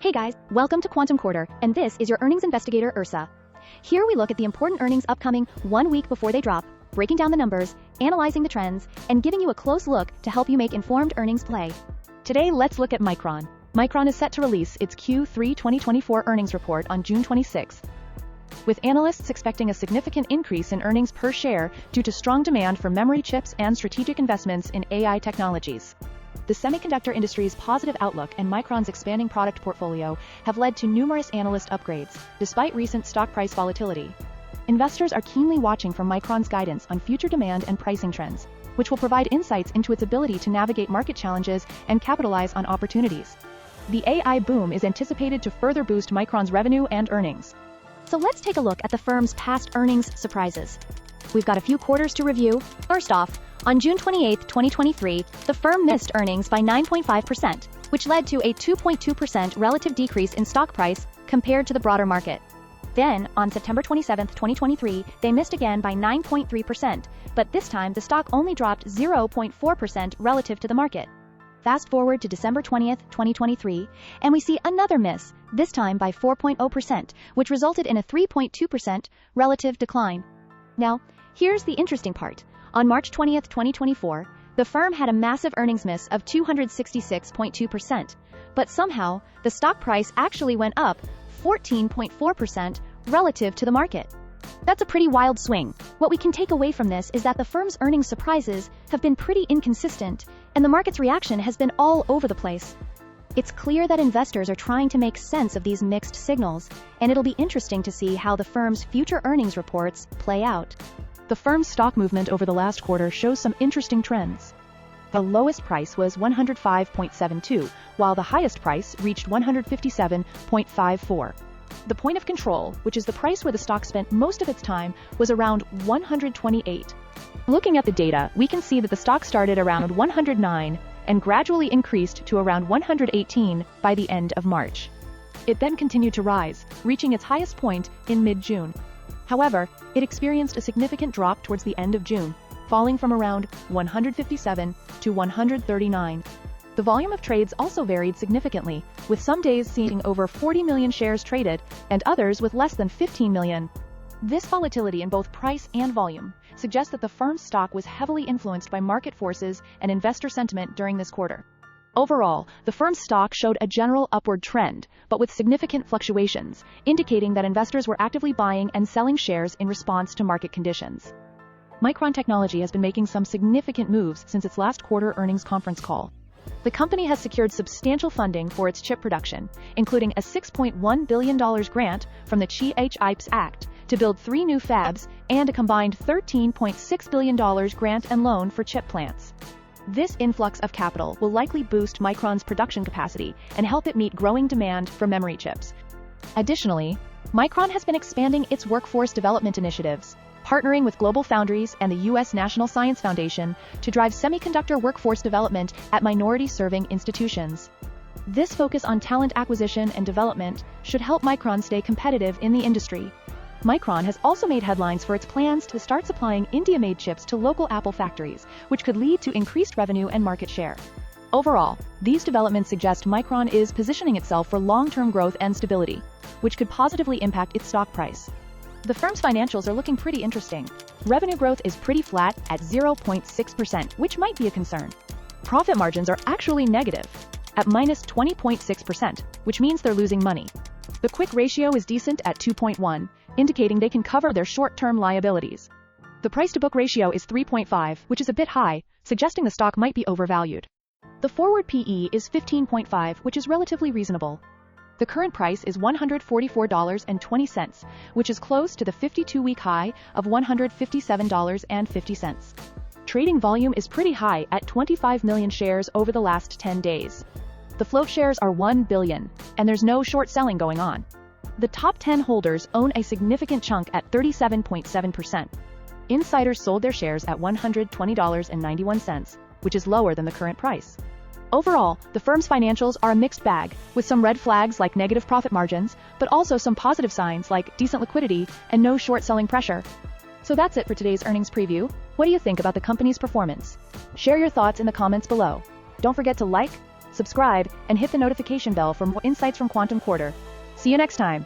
Hey guys, welcome to Quantum Quarter, and this is your earnings investigator, Ursa. Here we look at the important earnings upcoming 1 week before they drop, breaking down the numbers, analyzing the trends, and giving you a close look to help you make informed earnings play. Today, let's look at Micron. Micron is set to release its Q3 2024 earnings report on June 26th, with analysts expecting a significant increase in earnings per share due to strong demand for memory chips and strategic investments in AI technologies. The semiconductor industry's positive outlook and Micron's expanding product portfolio have led to numerous analyst upgrades, despite recent stock price volatility. Investors are keenly watching for Micron's guidance on future demand and pricing trends, which will provide insights into its ability to navigate market challenges and capitalize on opportunities. The AI boom is anticipated to further boost Micron's revenue and earnings. So let's take a look at the firm's past earnings surprises. We've got a few quarters to review. First off, on June 28, 2023, the firm missed earnings by 9.5%, which led to a 2.2% relative decrease in stock price compared to the broader market. Then, on September 27, 2023, they missed again by 9.3%, but this time the stock only dropped 0.4% relative to the market. Fast forward to December 20, 2023, and we see another miss, this time by 4.0%, which resulted in a 3.2% relative decline. Now, here's the interesting part. On March 20, 2024, the firm had a massive earnings miss of 266.2%, but somehow, the stock price actually went up 14.4% relative to the market. That's a pretty wild swing. What we can take away from this is that the firm's earnings surprises have been pretty inconsistent, and the market's reaction has been all over the place. It's clear that investors are trying to make sense of these mixed signals, and it'll be interesting to see how the firm's future earnings reports play out. The firm's stock movement over the last quarter shows some interesting trends. The lowest price was 105.72, while the highest price reached 157.54. The point of control, which is the price where the stock spent most of its time, was around 128. Looking at the data, we can see that the stock started around 109 and gradually increased to around 118 by the end of March. It then continued to rise, reaching its highest point in mid-June. However, it experienced a significant drop towards the end of June, falling from around 157 to 139. The volume of trades also varied significantly, with some days seeing over 40 million shares traded and others with less than 15 million. This volatility in both price and volume suggests that the firm's stock was heavily influenced by market forces and investor sentiment during this quarter. Overall, the firm's stock showed a general upward trend, but with significant fluctuations, indicating that investors were actively buying and selling shares in response to market conditions. Micron Technology has been making some significant moves since its last quarter earnings conference call. The company has secured substantial funding for its chip production, including a $6.1 billion grant from the CHIPS Act to build 3 new fabs and a combined $13.6 billion grant and loan for chip plants. This influx of capital will likely boost Micron's production capacity and help it meet growing demand for memory chips. Additionally, Micron has been expanding its workforce development initiatives, partnering with global foundries and the U.S. National Science Foundation to drive semiconductor workforce development at minority-serving institutions. This focus on talent acquisition and development should help Micron stay competitive in the industry. Micron has also made headlines for its plans to start supplying India-made chips to local Apple factories, which could lead to increased revenue and market share. Overall, these developments suggest Micron is positioning itself for long-term growth and stability, which could positively impact its stock price. The firm's financials are looking pretty interesting. Revenue growth is pretty flat at 0.6%, which might be a concern. Profit margins are actually negative, at minus 20.6%, which means they're losing money. The quick ratio is decent at 2.1, indicating they can cover their short-term liabilities. The price-to-book ratio is 3.5, which is a bit high, suggesting the stock might be overvalued. The forward PE is 15.5, which is relatively reasonable. The current price is $144.20, which is close to the 52-week high of $157.50. Trading volume is pretty high at 25 million shares over the last 10 days. The float shares are 1 billion, and there's no short selling going on. The top 10 holders own a significant chunk at 37.7%. Insiders sold their shares at $120.91, which is lower than the current price. Overall, the firm's financials are a mixed bag, with some red flags like negative profit margins, but also some positive signs like decent liquidity and no short selling pressure. So that's it for today's earnings preview. What do you think about the company's performance? Share your thoughts in the comments below. Don't forget to like, subscribe, and hit the notification bell for more insights from Quantum Quarter. See you next time.